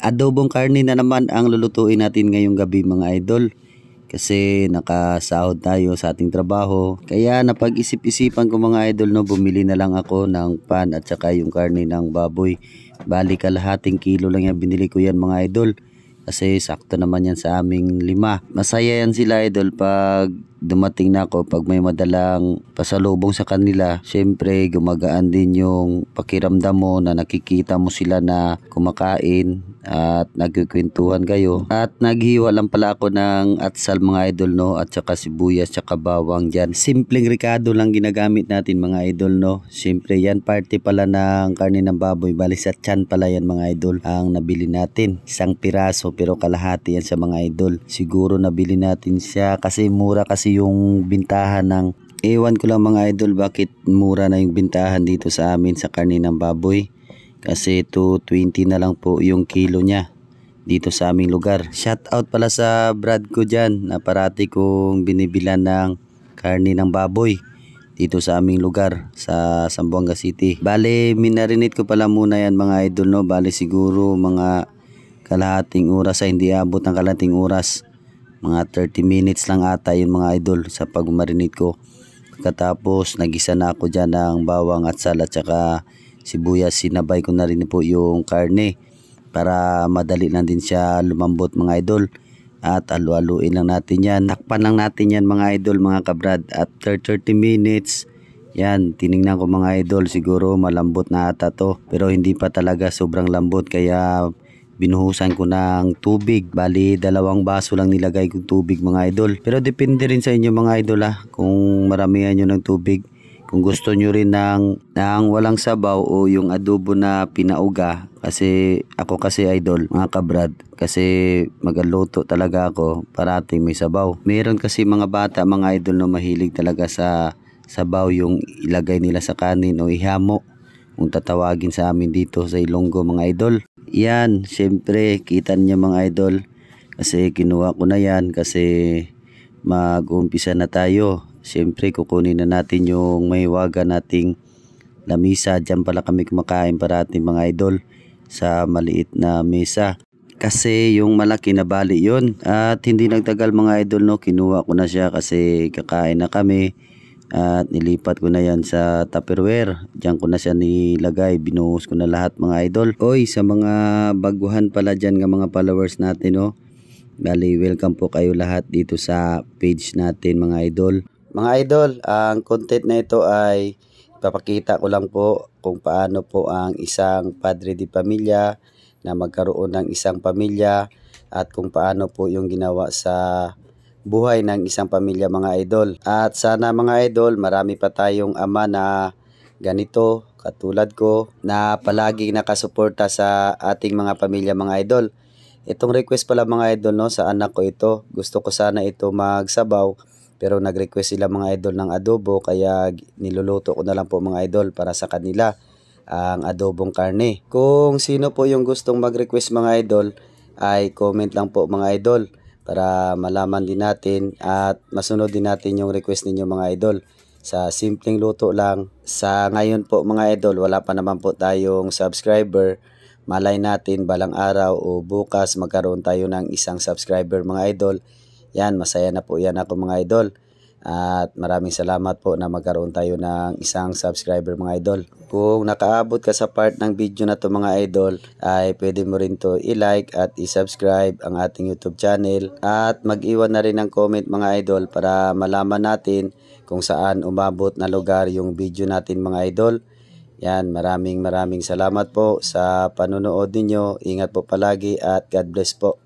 Adobong karne na naman ang lulutuin natin ngayong gabi mga idol. Kasi nakasahod tayo sa ating trabaho. Kaya napag-isip-isipan ko mga idol no, bumili na lang ako ng pan at saka yung karne ng baboy. Bali kalahating kilo lang yan binili ko yan mga idol. Kasi sakto naman yan sa aming 5. Masaya yan sila idol pag dumating na ako, pag may madalang pasalubong sa kanila. Syempre gumagaan din yung pakiramdam mo na nakikita mo sila na kumakain at nagkukwentuhan kayo. At naghiwa lang pala ako ng atsal mga idol no, at saka sibuyas at saka bawang dyan. Simpleng ricado lang ginagamit natin mga idol no. Siyempre yan parte pala ng karne ng baboy, bali sa tiyan pala yan mga idol ang nabili natin. Isang piraso pero kalahati yan sa mga idol. Siguro nabili natin siya kasi mura kasi yung bintahan ng, ewan ko lang mga idol bakit mura na yung bintahan dito sa amin sa karne ng baboy. Kasi 220 na lang po yung kilo niya dito sa aming lugar. Shout out pala sa brad ko dyan na parati kong binibilan ng karne ng baboy dito sa aming lugar sa Zamboanga City. Bale minarinate ko pala muna yan mga idol no. Bale siguro mga kalahating oras ay hindi abot ng kalahating oras. Mga 30 minutes lang ata yun mga idol sa pagmarinate ko. Pagkatapos nagisa na ako dyan ng bawang at sal at saka sibuyas. Sinabay ko na rin po yung karne para madali lang din siya lumambot mga idol. At alu-aluin lang natin yan. Takpan lang natin yan mga idol mga kabrad. After 30 minutes yan, tiningnan ko mga idol, siguro malambot na ata to. Pero hindi pa talaga sobrang lambot kaya binuhusan ko ng tubig. Bali 2 baso lang nilagay kong tubig mga idol. Pero depende rin sa inyo mga idol kung maramihan nyo ng tubig. Kung gusto nyo rin ng walang sabaw o yung adobo na pinauga. Kasi ako kasi idol mga kabrad, kasi magaluto talaga ako parating may sabaw. Meron kasi mga bata mga idol na mahilig talaga sa sabaw, yung ilagay nila sa kanin o ihamo kung tatawagin sa amin dito sa Ilonggo mga idol. Yan, syempre kita niyo mga idol kasi kinuha ko na yan kasi mag-uumpisa na tayo. Syempre kukunin na natin yung mahiwaga nating lamisa. Diyan pala kami kumakain parati mga idol sa maliit na mesa. Kasi yung malaki na bali yun. At hindi nagtagal mga idol no, kinuha ko na siya kasi kakain na kami. At nilipat ko na yan sa Tupperware. Diyan ko na siya nilagay. Binuhos ko na lahat mga idol. Oy, sa mga baguhan pala dyan ng mga followers natin oh. Bali, welcome po kayo lahat dito sa page natin mga idol. Mga idol, ang content na ito ay ipapakita ko lang po kung paano po ang isang padre di pamilya na magkaroon ng isang pamilya at kung paano po yung ginawa sa buhay ng isang pamilya mga idol. At sana mga idol, marami pa tayong ama na ganito katulad ko na palagi nakasuporta sa ating mga pamilya mga idol. Itong request pala mga idol no, sa anak ko ito. Gusto ko sana ito magsabaw pero nag-request sila mga idol ng adobo kaya niluluto ko na lang po mga idol para sa kanila ang adobong karne. Kung sino po yung gustong mag-request mga idol ay comment lang po mga idol para malaman din natin at masunod din natin yung request ninyo mga idol. Sa simpleng luto lang. Sa ngayon po mga idol, wala pa naman po tayong subscriber. Malay natin balang araw o bukas magkaroon tayo ng 1 subscriber mga idol. Yan, masaya na po yan ako mga idol. At maraming salamat po na magkaroon tayo ng 1 subscriber mga idol. Kung nakaabot ka sa part ng video na to mga idol, ay pwede mo rin to i-like at i-subscribe ang ating YouTube channel. At mag-iwan na rin ng comment mga idol para malaman natin kung saan umabot na lugar yung video natin mga idol. Yan, maraming salamat po sa panonood ninyo. Ingat po palagi at God bless po.